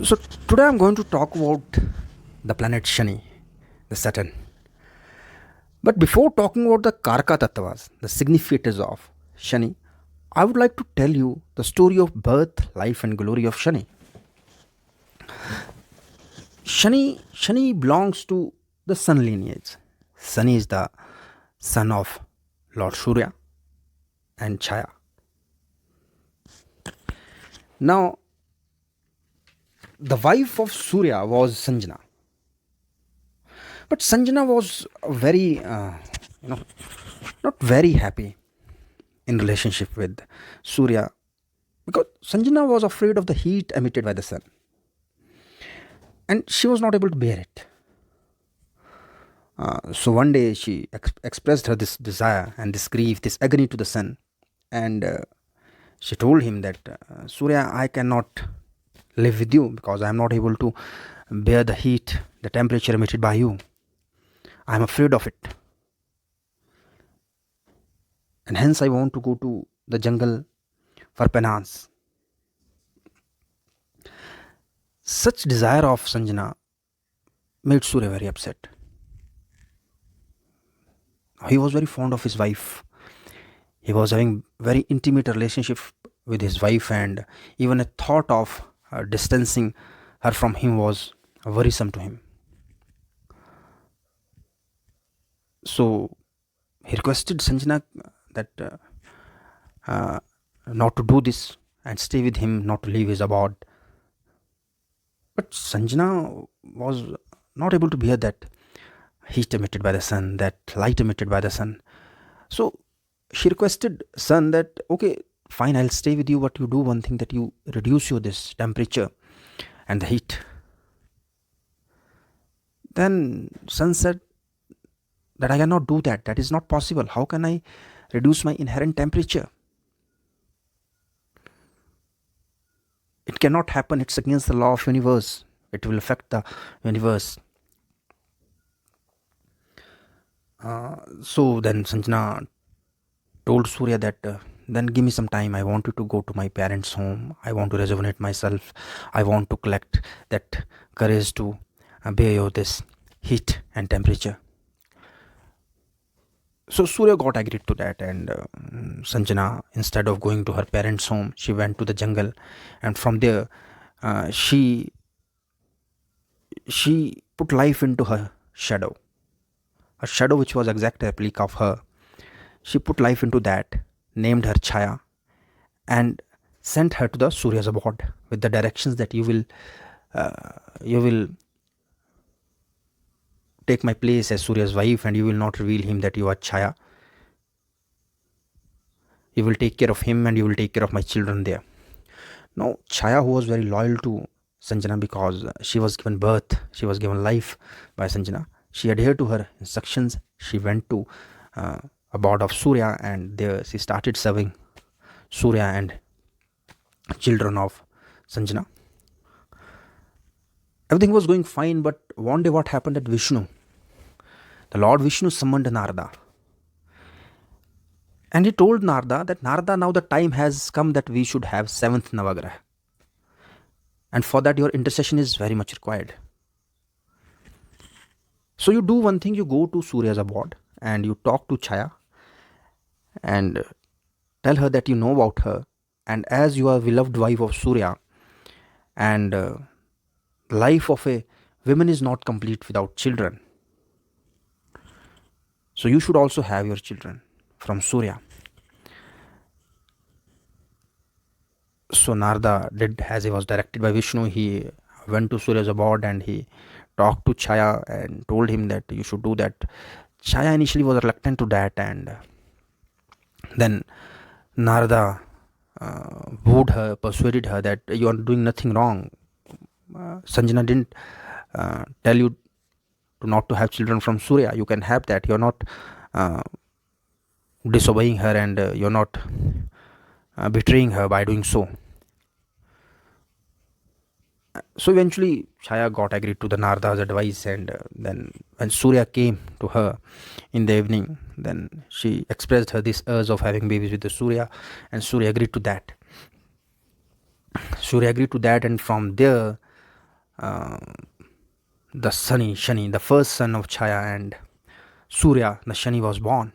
So today I'm going to talk about the planet Shani, the Saturn. But before talking about the Karka Tattvas, the significance of Shani, I would like to tell you the story of birth, life, and glory of Shani. Shani belongs to the Sun lineage. Shani is the son of Lord Surya and Chaya. Now, the wife of Surya was Sanjana, but Sanjana was very, you know, not very happy in relationship with Surya because Sanjana was afraid of the heat emitted by the sun and she was not able to bear it. So one day she expressed her this desire and this grief, this agony to the sun, and she told him that Surya, I cannot live with you because I am not able to bear the heat, the temperature emitted by you. I am afraid of it, and hence I want to go to the jungle for penance. Such desire of Sanjana made Surya very upset. He was very fond of his wife. He was having very intimate relationship with his wife, and even a thought of distancing her from him was worrisome to him. So he requested Sanjana that not to do this and stay with him, not to leave his abode. But Sanjana was not able to bear that heat emitted by the sun, that light emitted by the sun. So she requested sun that, okay, fine, I'll stay with you, but you do one thing, that you reduce your this temperature and the heat. Then sun said that I cannot do that. That is not possible. How can I reduce my inherent temperature? It cannot happen. It's against the law of universe. It will affect the universe. So then Sanjana told Surya that then give me some time. I want you to go to my parents' home. I want to rejuvenate myself. I want to collect that courage to bear your this heat and temperature. So Surya got agreed to that, and Sanjana, instead of going to her parents' home, she went to the jungle, and from there, uh, she she put life into her shadow, a shadow which was exact replica of her. She put life into that, named her Chaya, and sent her to the Surya's abode with the directions that you will take my place as Surya's wife, and you will not reveal him that you are Chaya. You will take care of him, and you will take care of my children there. Now, Chaya, who was very loyal to Sanjana because she was given birth, she was given life by Sanjana, she adhered to her instructions. She went to a board of Surya, and there she started serving Surya and children of Sanjana. Everything was going fine, but one day what happened at Vishnu? The Lord Vishnu summoned Narada. And he told Narada that, Narada, now the time has come that we should have seventh Navagraha. And for that your intercession is very much required. So you do one thing, you go to Surya's abode and you talk to Chaya and tell her that you know about her, and as you are beloved wife of Surya, and life of a woman is not complete without children. So you should also have your children from Surya. So Narada did as he was directed by Vishnu. He went to Surya's abode and he talked to Chaya and told him that you should do that. Chaya initially was reluctant to that, and then Narada wooed her, persuaded her that you are doing nothing wrong. Sanjana didn't tell you to not to have children from Surya. You can have that. You're not disobeying her, and you're not betraying her by doing so. So eventually Chaya got agreed to the Narada's advice, and then when Surya came to her in the evening, then she expressed her this urge of having babies with the Surya, and Surya agreed to that. And from there uh, the Shani, the first son of Chaya and Surya, the Shani was born.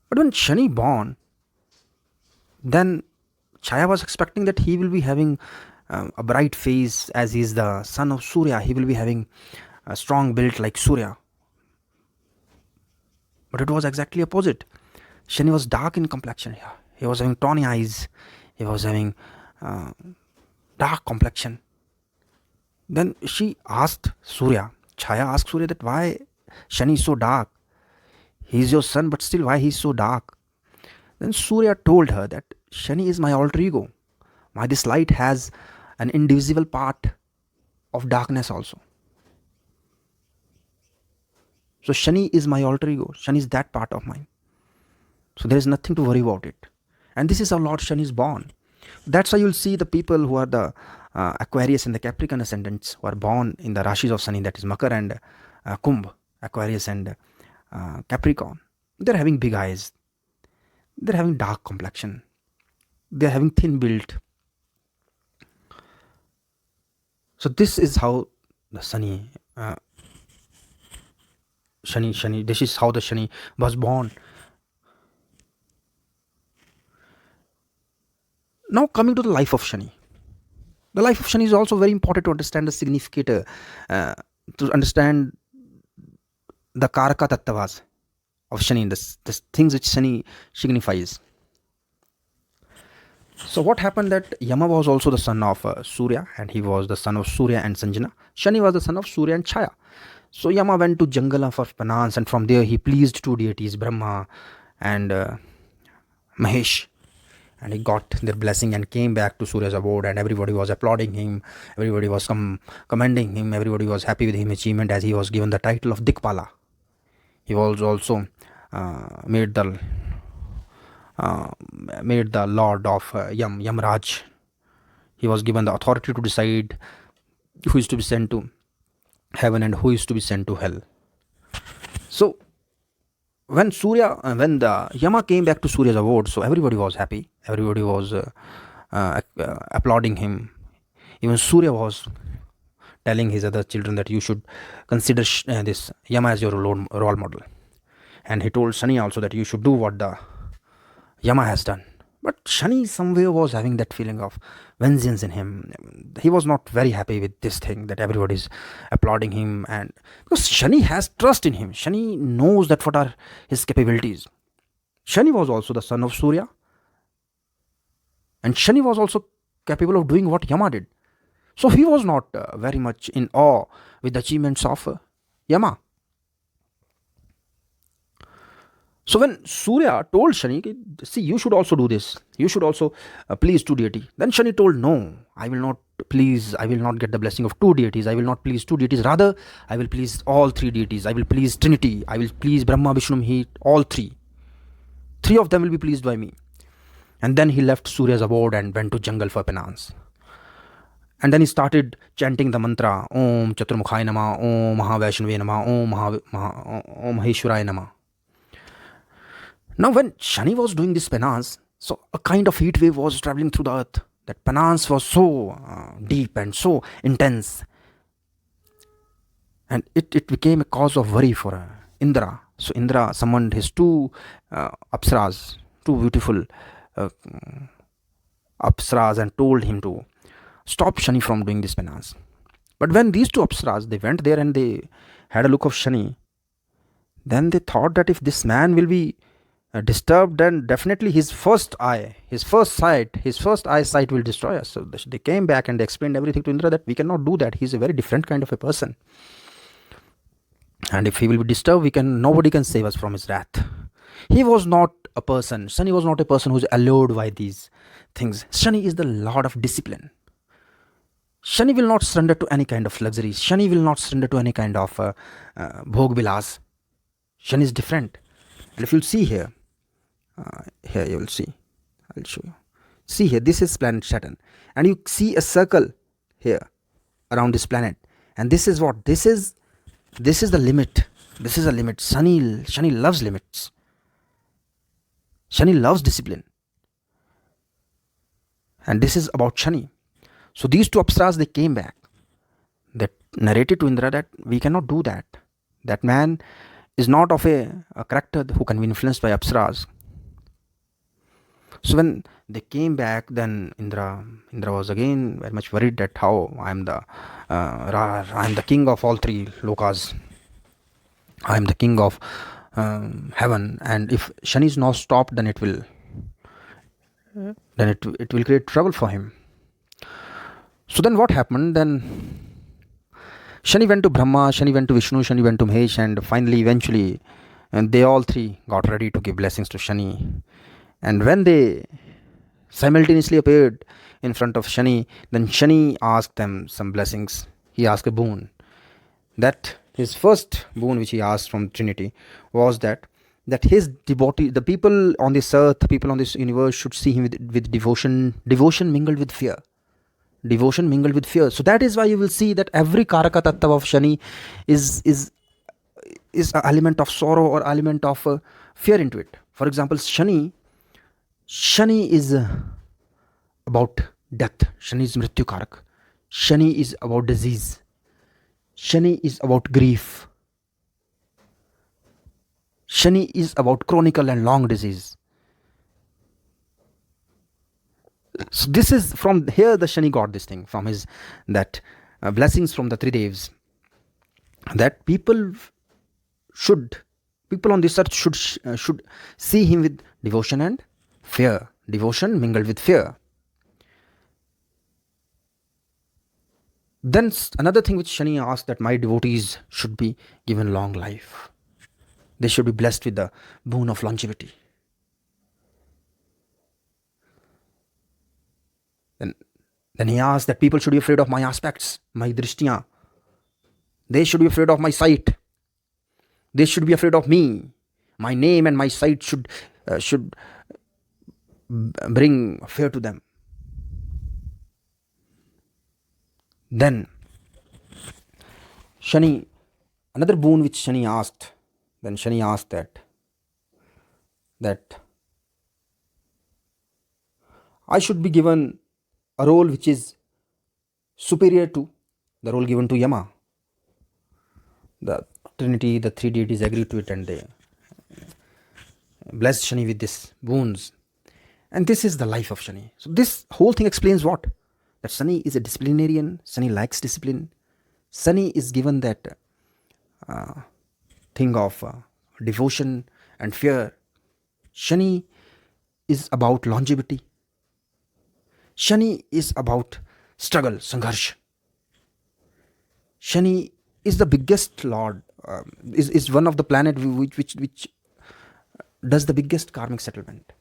But when Shani born, then Chaya was expecting that he will be having a bright face as he is the son of Surya. He will be having a strong build like Surya. But it was exactly opposite. Shani was dark in complexion. He was having tawny eyes. He was having uh, dark complexion. Then she asked Surya, Chaya asked Surya that why Shani is so dark. He is your son, but still why he is so dark? Then Surya told her that Shani is my alter ego. My this light has an indivisible part of darkness also. So Shani is my alter ego. Shani is that part of mine. So there is nothing to worry about it. And this is how Lord Shani is born. That's why you'll see the people who are the Aquarius and the Capricorn ascendants who are born in the Rashis of Shani, that is Makar and Kumbh, Aquarius and Capricorn. They're having big eyes. They're having dark complexion. They're having thin build. So this is how the Shani, this is how the Shani was born. Now coming to the life of Shani. The life of Shani is also very important to understand the significant, to understand the Karaka Tattavas of Shani, the things which Shani signifies. So what happened that Yama was also the son of Surya, and he was the son of Surya and Sanjana. Shani was the son of Surya and Chaya. So Yama went to Jangala for penance, and from there he pleased two deities, Brahma and Mahesh. And he got their blessing and came back to Surya's abode, and everybody was applauding him, everybody was commending him, everybody was happy with his achievement as he was given the title of Dikpala. He was also made the lord of Yamraj. He was given the authority to decide who is to be sent to heaven and who is to be sent to hell. So when the Yama came back to Surya's abode, so everybody was happy. Everybody was applauding him. Even Surya was telling his other children that you should consider this Yama as your role model. And he told Shani also that you should do what the Yama has done. But Shani somewhere was having that feeling of vengeance in him. He was not very happy with this thing that everybody is applauding him, and because Shani has trust in him. Shani knows that what are his capabilities. Shani was also the son of Surya, and Shani was also capable of doing what Yama did. So he was not very much in awe with the achievements of Yama. So when Surya told Shani, see, you should also do this, you should also please two deity. Then Shani told, no, I will not get the blessing of two deities. I will not please two deities. Rather, I will please all three deities. I will please Trinity. I will please Brahma, Vishnu, Mahesh, all three. Three of them will be pleased by me. And then he left Surya's abode and went to jungle for penance. And then he started chanting the mantra, Om Chaturmukhaya Nama, Om Mahavaishnavi Nama, Om Maheshwaraya Nama. Now when Shani was doing this penance, so a kind of heat wave was traveling through the earth. That penance was so deep and so intense. And it became a cause of worry for Indra. So Indra summoned his two apsaras, two beautiful apsaras, and told him to stop Shani from doing this penance. But when these two apsaras, they went there and they had a look of Shani, then they thought that if this man will be disturbed, then definitely his first eyesight will destroy us. So they came back and they explained everything to Indra that we cannot do that. He's a very different kind of a person, and if he will be disturbed, nobody can save us from his wrath. He was not a person. Shani was not a person who is allured by these things. Shani is the lord of discipline. Shani will not surrender to any kind of luxury. Shani will not surrender to any kind of bhog vilas. Shani is different. And if you'll see here you will see, I'll show you. See here, this is planet Saturn, and you see a circle here around this planet, and this is what? This is the limit. This is a limit. Shani loves limits. Shani loves discipline. And this is about Shani. So these two apsaras, they came back. That narrated to Indra that we cannot do that. That man is not of a character who can be influenced by apsaras. So when they came back, then Indra was again very much worried that how I am the king of all three lokas. I am the king of heaven, and if Shani is not stopped, then it will create trouble for him. So then what happened? Then Shani went to Brahma, Shani went to Vishnu, Shani went to Mahesh, and finally, eventually, and they all three got ready to give blessings to Shani. And when they simultaneously appeared in front of Shani, then Shani asked them some blessings. He asked a boon. That his first boon which he asked from Trinity was that his devotee, the people on this earth, the people on this universe should see him with devotion mingled with fear. Devotion mingled with fear. So that is why you will see that every Karaka Tattva of Shani is an element of sorrow or element of fear into it. For example, Shani is about death. Shani is Mrityu Karak. Shani is about disease. Shani is about grief. Shani is about chronicle and long disease. So this is from here the Shani got this thing from his that blessings from the three devs, that people on this earth should see him with devotion and fear, devotion mingled with fear. Then another thing which Shani asked, that my devotees should be given long life. They should be blessed with the boon of longevity. Then he asked that people should be afraid of my aspects, my drishtiya. They should be afraid of my sight. They should be afraid of me. My name and my sight should bring fear to them. Then Shani, another boon which Shani asked, then Shani asked that I should be given a role which is superior to the role given to Yama. The Trinity, the three deities agreed to it, and they blessed Shani with these boons. And this is the life of Shani. So this whole thing explains what? That Shani is a disciplinarian. Shani likes discipline. Shani is given that thing of devotion and fear. Shani is about longevity. Shani is about struggle, sangharsh. Shani is the biggest lord, is one of the planet which does the biggest karmic settlement.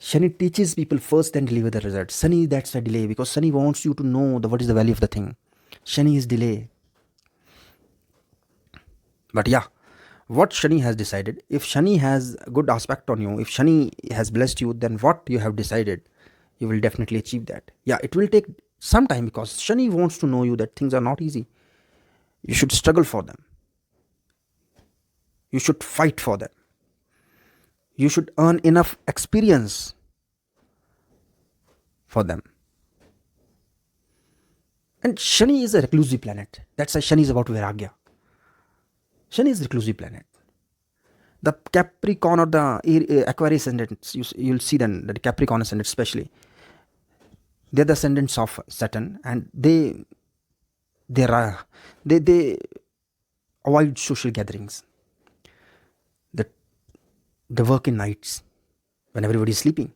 Shani teaches people first, then deliver the result. Shani, that's a delay, because Shani wants you to know what is the value of the thing. Shani is delay. But yeah, what Shani has decided, if Shani has a good aspect on you, if Shani has blessed you, then what you have decided, you will definitely achieve that. Yeah, it will take some time, because Shani wants to know you that things are not easy. You should struggle for them. You should fight for them. You should earn enough experience for them. And Shani is a reclusive planet. That's why Shani is about Vairagya. Shani is a reclusive planet. The Capricorn or the Aquarius ascendants, you'll see then, the Capricorn ascendants especially, they're the ascendants of Saturn, and they avoid social gatherings. They work in nights when everybody is sleeping.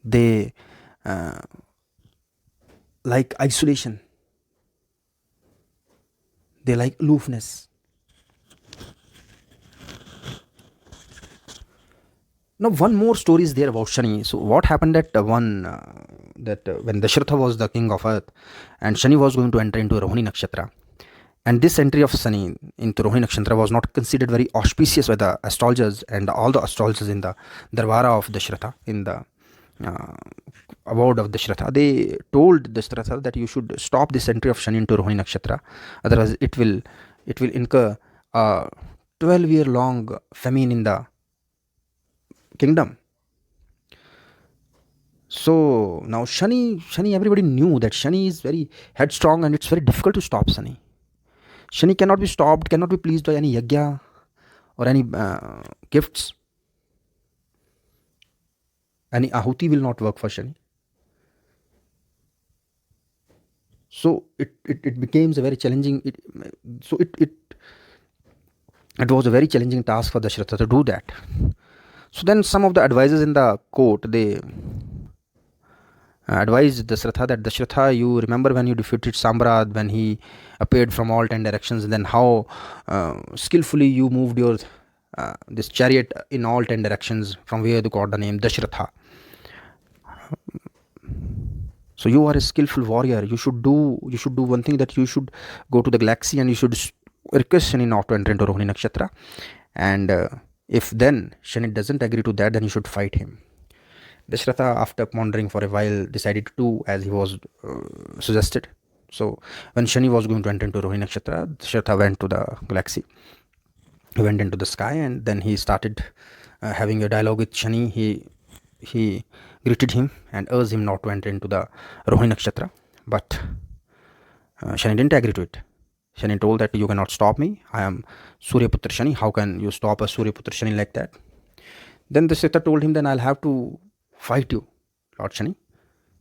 They like isolation. They like aloofness. Now, one more story is there about Shani. So, what happened when Dashratha was the king of earth, and Shani was going to enter into Rohini Nakshatra, and this entry of Shani into Rohini Nakshatra was not considered very auspicious by the astrologers and all the astrologers in the Darwara of Dashratha, in the abode of Dashratha. They told Dashratha that you should stop this entry of Shani into Rohini Nakshatra, otherwise it will incur a 12-year long famine in the kingdom. So now Shani, everybody knew that Shani is very headstrong and it's very difficult to stop Shani. Shani cannot be stopped, cannot be pleased by any yagya or any gifts. Any ahuti will not work for Shani. So it becomes a very challenging. It was a very challenging task for Dashratha to do that. So then some of the advisors in the court, they advised Dashratha that, Dashratha, you remember when you defeated Sambrad, when he appeared from all 10 directions, then how skillfully you moved your this chariot in all 10 directions, from where they got the name Dashratha. So you are a skillful warrior. You should do one thing, that you should go to the galaxy and you should request Shani not to enter into Rohini Nakshatra. And if then Shani doesn't agree to that, then you should fight him. Dashratha, after pondering for a while, decided to do as he was suggested. So when Shani was going to enter into Rohini Nakshatra, Dashratha went to the galaxy. He went into the sky, and then he started having a dialogue with Shani. He greeted him and urged him not to enter into the Rohini Nakshatra. But Shani didn't agree to it. Shani told that, you cannot stop me. I am Suryaputra Shani. How can you stop a Suryaputra Shani like that? Then the Sita told him, then I'll have to fight you, Lord Shani.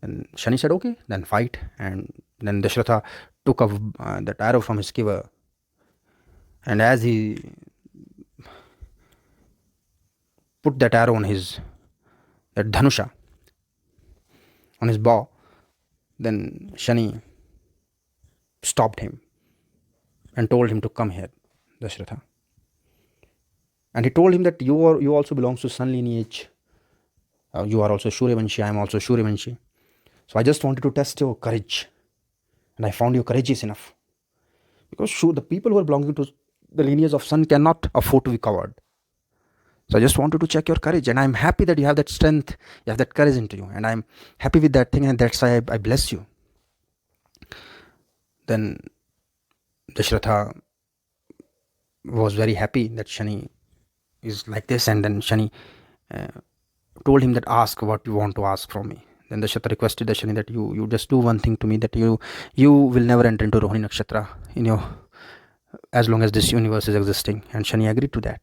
And Shani said, okay, then fight. And then Dashratha took off that arrow from his quiver. And as he put that arrow on that dhanusha, on his bow, then Shani stopped him and told him to come here, Dashratha. And he told him that you also belongs to sun lineage. You are also Suryavanshi. I am also Suryavanshi. So I just wanted to test your courage, and I found you courageous enough. Because the people who are belonging to the lineage of sun cannot afford to be coward. So I just wanted to check your courage, and I'm happy that you have that strength, you have that courage into you, and I'm happy with that thing, and that's why I bless you. Then Dashratha was very happy that Shani is like this, and then Shani told him that, ask what you want to ask from me. Then Dashratha requested the Shani that you just do one thing to me, that you will never enter into Rohini Nakshatra in your as long as this universe is existing. And Shani agreed to that.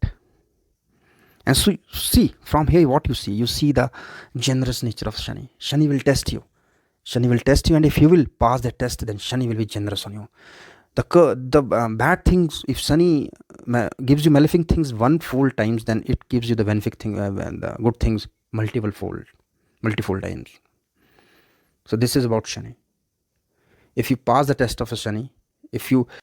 And so see, from here what you see the generous nature of Shani. Shani will test you. Shani will test you, and if you will pass the test, then Shani will be generous on you. The bad things, if Shani gives you malefic things one fold times, then it gives you the benefic thing, the good things multifold times. So this is about Shani. If you pass the test of a Shani, if you